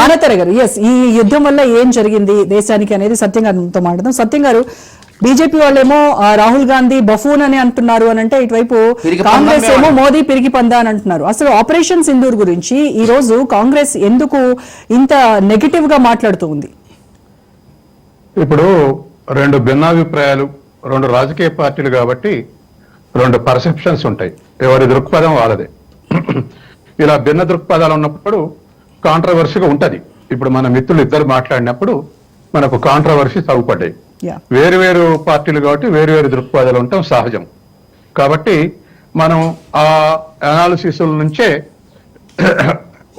దానతర గారు, ఎస్, ఈ యుద్ధం వల్ల ఏం జరిగింది దేశానికి అనేది సత్యం గారితో మాట్లాడదాం. సత్యం గారు, బీజేపీ వాళ్ళేమో రాహుల్ గాంధీ బఫూన్ అని అంటున్నారు అని అంటే, ఇటువైపు కాంగ్రెస్ ఏమో మోదీ పిరికి పందా అని అంటున్నారు. అసలు ఆపరేషన్ సింధూర్ గురించి ఈ రోజు కాంగ్రెస్ ఎందుకు ఇంత నెగటివ్ గా మాట్లాడుతూ ఉంది? ఇప్పుడు రెండు భిన్నాభిప్రాయాలు, రెండు రాజకీయ పార్టీలు కాబట్టి రెండు పర్సెప్షన్స్ ఉంటాయి, ఎవరి దృక్పథం వాళ్ళదే. ఇలా భిన్న దృక్పథాలు ఉన్నప్పుడు కాంట్రవర్సీగా ఉంటది. ఇప్పుడు మన మిత్రులు ఇద్దరు మాట్లాడినప్పుడు మనకు కాంట్రవర్సీ తగ్గుపడ్డాయి. వేరు వేరు పార్టీలు కాబట్టి వేరు వేరు దృక్పథాలు ఉండటం సహజం. కాబట్టి మనం ఆ అనాలిసిస్ నుంచే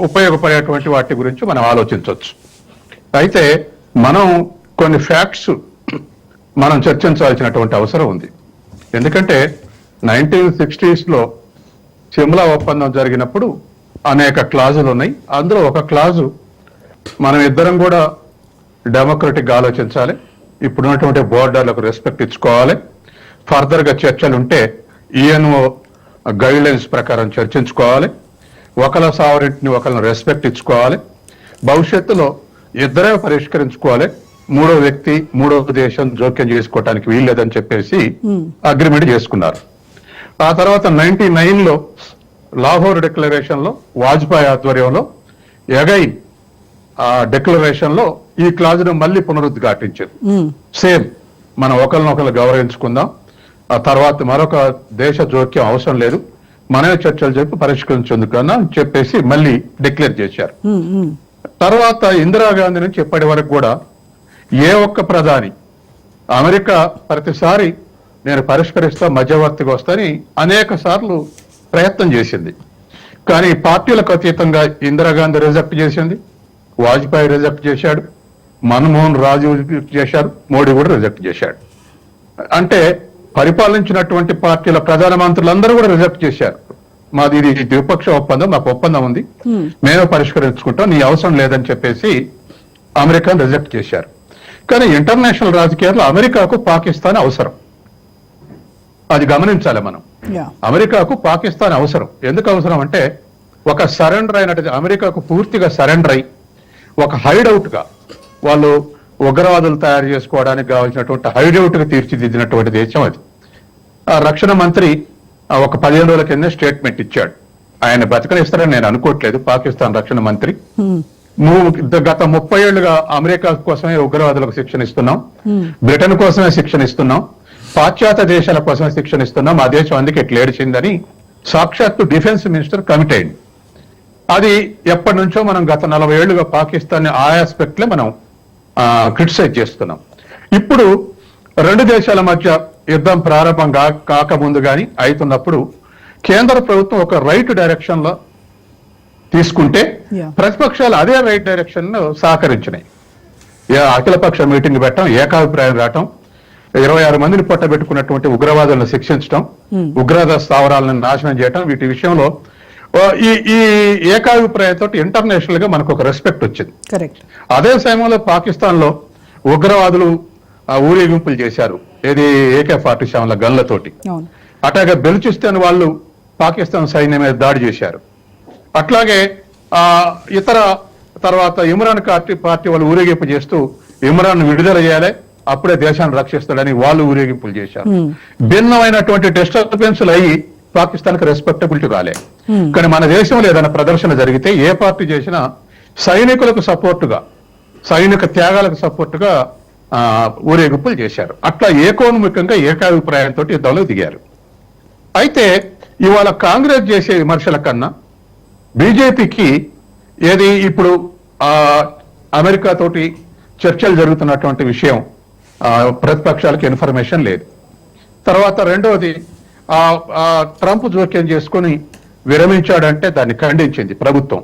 ఉపయోగపడేటువంటి వాటి గురించి మనం ఆలోచించవచ్చు. అయితే మనం కొన్ని ఫ్యాక్ట్స్ మనం చర్చించాల్సినటువంటి అవసరం ఉంది. ఎందుకంటే 1960s సిమ్లా ఒప్పందం జరిగినప్పుడు అనేక క్లాజులు ఉన్నాయి. అందులో ఒక క్లాజు, మనం ఇద్దరం కూడా డెమోక్రటిక్ ఆలోచించాలి, ఇప్పుడున్నటువంటి బోర్డర్లకు రెస్పెక్ట్ ఇచ్చుకోవాలి, ఫర్దర్గా చర్చలు ఉంటే ఈఎన్ఓ గైడ్ లైన్స్ ప్రకారం చర్చించుకోవాలి, ఒకళ్ళ సావరెంట్ని ఒకళ్ళని రెస్పెక్ట్ ఇచ్చుకోవాలి, భవిష్యత్తులో ఇద్దరే పరిష్కరించుకోవాలి, మూడో వ్యక్తి మూడో దేశం జోక్యం చేసుకోవటానికి వీల్లేదని చెప్పేసి అగ్రిమెంట్ చేసుకున్నారు. ఆ తర్వాత 99లో లాహోర్ డిక్లరేషన్ లో వాజ్పేయి ఆధ్వర్యంలో ఎగైన్ ఆ డిక్లరేషన్ లో ఈ క్లాజ్ ను మళ్ళీ పునరుద్ఘాటించారు. సేమ్ మనం ఒకరినొకరు గౌరవించుకుందాం, ఆ తర్వాత మరొక దేశ జోక్యం అవసరం లేదు, మనమే చర్చలు చెప్పి పరిష్కరించేందుకన్నా చెప్పేసి మళ్ళీ డిక్లేర్ చేశారు. తర్వాత ఇందిరాగాంధీ నుంచి ఇప్పటి వరకు కూడా ఏ ఒక్క ప్రధాని అమెరికా ప్రతిసారి నేను పరిష్కరిస్తా, మధ్యవర్తిగా వస్తాని అనేక సార్లు ప్రయత్నం చేసింది. కానీ పార్టీలకు అతీతంగా ఇందిరాగాంధీ రిజెక్ట్ చేసింది, వాజ్పేయి రిజెక్ట్ చేశాడు, మన్మోహన్ రాజు చేశారు, మోడీ కూడా రిజెక్ట్ చేశాడు. అంటే పరిపాలించినటువంటి పార్టీల ప్రధానమంత్రులందరూ కూడా రిజెక్ట్ చేశారు. మాది ఇది ద్విపక్ష ఒప్పందం, మాకు ఒప్పందం ఉంది, మేమే పరిష్కరించుకుంటాం, నీ అవసరం లేదని చెప్పేసి అమెరికాను రిజెక్ట్ చేశారు. కానీ ఇంటర్నేషనల్ రాజకీయాల్లో అమెరికాకు పాకిస్తాన్ అవసరం, అది గమనించాలి మనం. అమెరికాకు పాకిస్తాన్ అవసరం. ఎందుకు అవసరం అంటే, ఒక సరెండర్ అయినట్టు అమెరికాకు పూర్తిగా సరెండర్ అయి ఒక హైడౌట్ గా వాళ్ళు ఉగ్రవాదులు తయారు చేసుకోవడానికి కావాల్సినటువంటి హైడౌట్ గా తీర్చిదిద్దినటువంటి దేశం అది. ఆ రక్షణ మంత్రి ఒక 15 రోజుల కింద స్టేట్మెంట్ ఇచ్చాడు, ఆయన బతకనిస్తారని నేను అనుకోవట్లేదు. పాకిస్తాన్ రక్షణ మంత్రి, గత 30 ఏళ్లుగా అమెరికా కోసమే ఉగ్రవాదులకు శిక్షణ ఇస్తున్నాం, బ్రిటన్ కోసమే శిక్షణ ఇస్తున్నాం, పాశ్చాత్య దేశాల కోసమే శిక్షణ ఇస్తున్నాం, ఆ దేశం అందుకే ఇట్లా ఏడిచిందని సాక్షాత్తు డిఫెన్స్ మినిస్టర్ కమిట్ అయింది. అది ఎప్పటి నుంచో మనం గత 40 ఏళ్లుగా పాకిస్తాన్ ఆ ఆస్పెక్ట్ లో మనం క్రిటిసైజ్ చేస్తున్నాం. ఇప్పుడు రెండు దేశాల మధ్య యుద్ధం ప్రారంభం కాకముందు కానీ అవుతున్నప్పుడు కేంద్ర ప్రభుత్వం ఒక రైట్ డైరెక్షన్ లో తీసుకుంటే ప్రతిపక్షాలు అదే రైట్ డైరెక్షన్ సహకరించినాయి. అఖిలపక్ష మీటింగ్ పెట్టడం, ఏకాభిప్రాయం రావటం, 26 మందిని పొట్టబెట్టుకున్నటువంటి ఉగ్రవాదులను శిక్షించడం, ఉగ్రవాద స్థావరాలను నాశనం చేయటం, వీటి విషయంలో ఈ ఏకాభిప్రాయంతో ఇంటర్నేషనల్ గా మనకు ఒక రెస్పెక్ట్ వచ్చింది. అదే సమయంలో పాకిస్తాన్ లో ఉగ్రవాదులు ఊరేగింపులు చేశారు, ఏది AK-47 గన్లతోటి. అట్లాగే బెలూచిస్తాన్ వాళ్ళు పాకిస్తాన్ సైన్యం మీద దాడి చేశారు. అట్లాగే ఇతర తర్వాత ఇమ్రాన్ పార్టీ వాళ్ళు ఊరేగింపు చేస్తూ ఇమ్రాన్ విడుదల చేయాలి, అప్పుడే దేశాన్ని రక్షిస్తాడని వాళ్ళు ఊరేగింపులు చేశారు. భిన్నమైనటువంటి డిస్టర్బెన్స్లు అయ్యి పాకిస్తాన్ కి రెస్పెక్టబిలిటీ రాలే. కానీ మన దేశంలో ఏదైనా ప్రదర్శన జరిగితే ఏ పార్టీ చేసినా సైనికులకు సపోర్టుగా, సైనిక త్యాగాలకు సపోర్టుగా ఊరేగింపులు చేశారు. అట్లా ఏకోన్ముఖంగా ఏకాభిప్రాయంతో యుద్ధంలో దిగారు. అయితే ఇవాళ కాంగ్రెస్ చేసే విమర్శల కన్నా బీజేపీకి ఏది ఇప్పుడు అమెరికా తోటి చర్చలు జరుగుతున్నటువంటి విషయం ప్రతిపక్షాలకు ఇన్ఫర్మేషన్ లేదు. తర్వాత రెండవది ట్రంప్ జోక్యం చేసుకుని విరమించాడంటే దాన్ని ఖండించింది ప్రభుత్వం.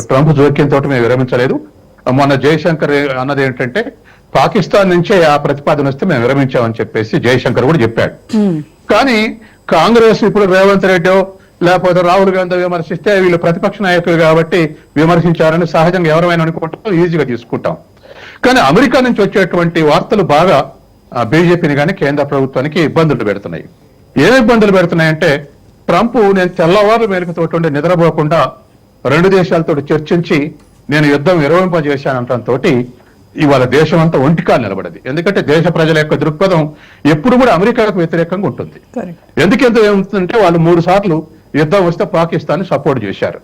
ట్రంప్ జోక్యంతో మేము విరమించలేదు. మొన్న జయశంకర్ అన్నది ఏంటంటే, పాకిస్తాన్ నుంచే ఆ ప్రతిపాదన వస్తే మేము విరమించామని చెప్పేసి జయశంకర్ కూడా చెప్పాడు. కానీ కాంగ్రెస్ ఇప్పుడు రేవంత్ రెడ్డి లేకపోతే రాహుల్ గాంధీ విమర్శిస్తే వీళ్ళు ప్రతిపక్ష నాయకులు కాబట్టి విమర్శించారని సహజంగా ఎవరైనా అనుకుంటాం, ఈజీగా తీసుకుంటాం. కానీ అమెరికా నుంచి వచ్చేటువంటి వార్తలు బాగా బీజేపీని కానీ కేంద్ర ప్రభుత్వానికి ఇబ్బందులు పెడుతున్నాయి. ఏమి ఇబ్బందులు పెడుతున్నాయంటే, ట్రంప్ నేను తెల్లవారు మేలుకతోటి నిద్రపోకుండా రెండు దేశాలతో చర్చించి నేను యుద్ధం విరమింపజేశానంటంతో ఇవాళ దేశం అంతా ఒంటికాలు నిలబడది. ఎందుకంటే దేశ ప్రజల యొక్క దృక్పథం ఎప్పుడు కూడా అమెరికాకు వ్యతిరేకంగా ఉంటుంది. ఎందుకంటే ఏమవుతుందంటే వాళ్ళు 3 సార్లు యుద్ధం వస్తే పాకిస్తాన్ సపోర్ట్ చేశారు.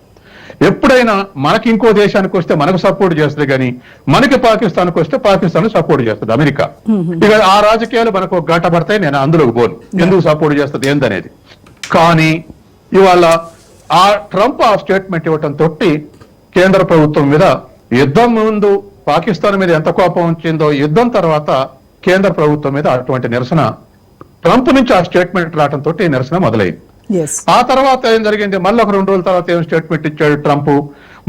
ఎప్పుడైనా మనకి ఇంకో దేశానికి వస్తే మనకు సపోర్ట్ చేస్తుంది, కానీ మనకి పాకిస్తాన్కి వస్తే పాకిస్తాన్ సపోర్ట్ చేస్తుంది అమెరికా. ఇక ఆ రాజకీయాలు మనకు గంట పడతాయి, నేను అందులోకి పోను, ఎందుకు సపోర్ట్ చేస్తుంది ఏందనేది. కానీ ఇవాళ ఆ ట్రంప్ ఆ స్టేట్మెంట్ ఇవ్వటం తోటి కేంద్ర ప్రభుత్వం మీద యుద్ధం ముందు పాకిస్తాన్ మీద ఎంత కోపం వచ్చిందో, యుద్ధం తర్వాత కేంద్ర ప్రభుత్వం మీద అటువంటి నిరసన ట్రంప్ నుంచి ఆ స్టేట్మెంట్ రావడం తోటి నిరసన మొదలైంది. ఆ తర్వాత ఏం జరిగింది, మళ్ళీ ఒక 2 రోజుల తర్వాత ఏం స్టేట్మెంట్ ఇచ్చాడు ట్రంప్,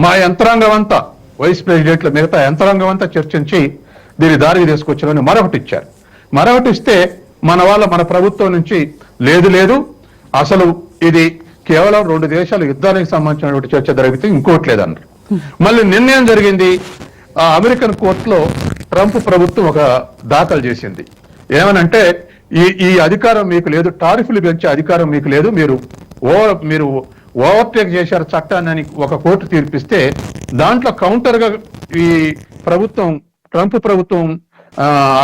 మా యంత్రాంగం అంతా వైస్ ప్రెసిడెంట్లు మిగతా యంత్రాంగం అంతా చర్చించి దీని దారికి తీసుకొచ్చామని మరొకటి ఇచ్చారు. మరొకటి ఇస్తే మన ప్రభుత్వం నుంచి లేదు అసలు ఇది కేవలం 2 దేశాలు యుద్ధానికి సంబంధించినటువంటి చర్చ జరిగితే ఇంకోటి లేదన్నారు. మళ్ళీ నిన్నేం జరిగింది, ఆ అమెరికన్ కోర్టులో ట్రంప్ ప్రభుత్వం ఒక దాఖలు చేసింది. ఏమనంటే ఈ అధికారం మీకు లేదు, టారిఫ్లు పెంచే అధికారం మీకు లేదు, మీరు ఓవర్టేక్ చేశారు చట్టాన్ని అని ఒక కోర్టు తీర్పిస్తే దాంట్లో కౌంటర్ గా ఈ ప్రభుత్వం ట్రంప్ ప్రభుత్వం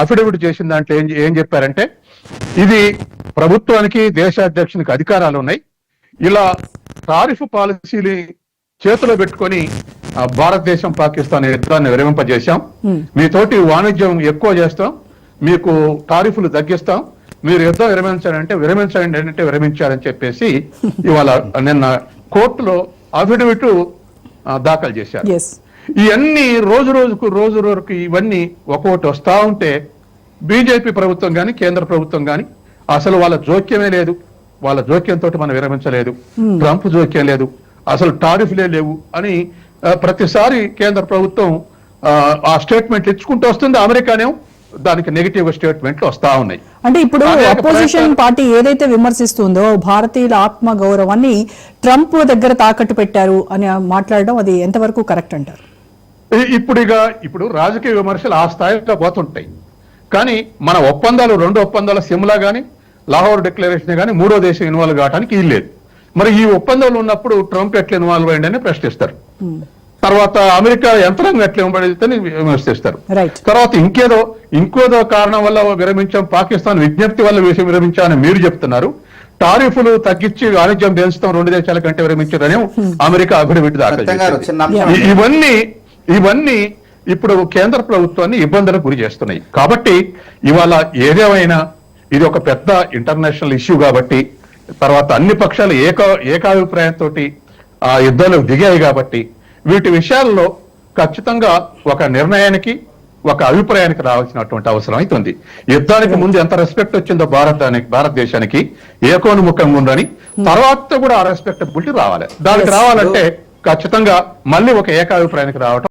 అఫిడవిట్ చేసిన దాంట్లో ఏం చెప్పారంటే, ఇది ప్రభుత్వానికి దేశాధ్యక్షునికి అధికారాలు ఉన్నాయి, ఇలా టారిఫ్ పాలసీని చేతిలో పెట్టుకొని భారతదేశం పాకిస్తాన్ యుద్ధాన్ని విరమింపజేశాం, మీతోటి వాణిజ్యం ఎక్కువ చేస్తాం, మీకు టారిఫ్లు తగ్గిస్తాం, మీరు యుద్ధం విరమించండి అంటే విరమించారని చెప్పేసి ఇవాళ నిన్న కోర్టులో అఫిడవిట్ దాఖలు చేశారు. ఇవన్నీ రోజు రోజుకు ఇవన్నీ ఒక్కొక్కటి వస్తా ఉంటే బీజేపీ ప్రభుత్వం కానీ కేంద్ర ప్రభుత్వం కానీ అసలు వాళ్ళ జోక్యమే లేదు, వాళ్ళ జోక్యంతో మనం విరమించలేదు, ట్రంప్ జోక్యం లేదు, అసలు టారిఫ్లే లేవు అని ప్రతిసారి కేంద్ర ప్రభుత్వం ఆ స్టేట్మెంట్ ఇచ్చుకుంటూ వస్తుంది. అమెరికానే దానికి నెగిటివ్ స్టేట్మెంట్లు వస్తా ఉన్నాయి. అంటే ఇప్పుడు అపోజిషన్ పార్టీ ఏదైతే విమర్శిస్తుందో భారతీయుల ఆత్మ గౌరవాన్ని ట్రంప్ దగ్గర తాకట్టు పెట్టారు అని మాట్లాడడం అది ఎంతవరకు కరెక్ట్ అంటారు? ఇప్పుడు రాజకీయ విమర్శలు ఆ స్థాయిలో పోతుంటాయి, కానీ మన ఒప్పందాలు 2 ఒప్పందాల సిమ్లా గానీ లాహోర్ డిక్లరేషన్ గానీ 3వ దేశం ఇన్వాల్వ్ కావడానికి వీల్లేదు. మరి ఈ ఒప్పందాలు ఉన్నప్పుడు ట్రంప్ ఎట్లా ఇన్వాల్వ్ అయ్యిందని ప్రశ్నిస్తారు, తర్వాత అమెరికా యంత్రాంగం ఎట్లా ఇవ్వబడితే విమర్శిస్తారు, తర్వాత ఇంకేదో కారణం వల్ల విరమించాం, పాకిస్తాన్ విజ్ఞప్తి వల్ల విరమించామని మీరు చెప్తున్నారు, టారిఫ్లు తగ్గించి వాణిజ్యం పెంచుతాం 2 దేశాల కంటే విరమించారని అమెరికా అఫిడవిట్ దాఖలు చేశారు. ఇవన్నీ ఇప్పుడు కేంద్ర ప్రభుత్వాన్ని ఇబ్బందులకు గురి చేస్తున్నాయి. కాబట్టి ఇవాళ ఏదేమైనా ఇది ఒక పెద్ద ఇంటర్నేషనల్ ఇష్యూ కాబట్టి, తర్వాత అన్ని పక్షాలు ఏకాభిప్రాయంతో ఆ యుద్ధాలకు దిగాయి కాబట్టి వీటి విషయాల్లో ఖచ్చితంగా ఒక నిర్ణయానికి ఒక అభిప్రాయానికి రావాల్సినటువంటి అవసరం అవుతుంది. యుద్ధానికి ముందు ఎంత రెస్పెక్ట్ వచ్చిందో భారతదేశానికి ఏకోన్ముఖంగా ఉందని తర్వాత కూడా ఆ రెస్పెక్టబిలిటీ రావాలి. దానికి రావాలంటే ఖచ్చితంగా మళ్ళీ ఒక ఏకాభిప్రాయానికి రావటం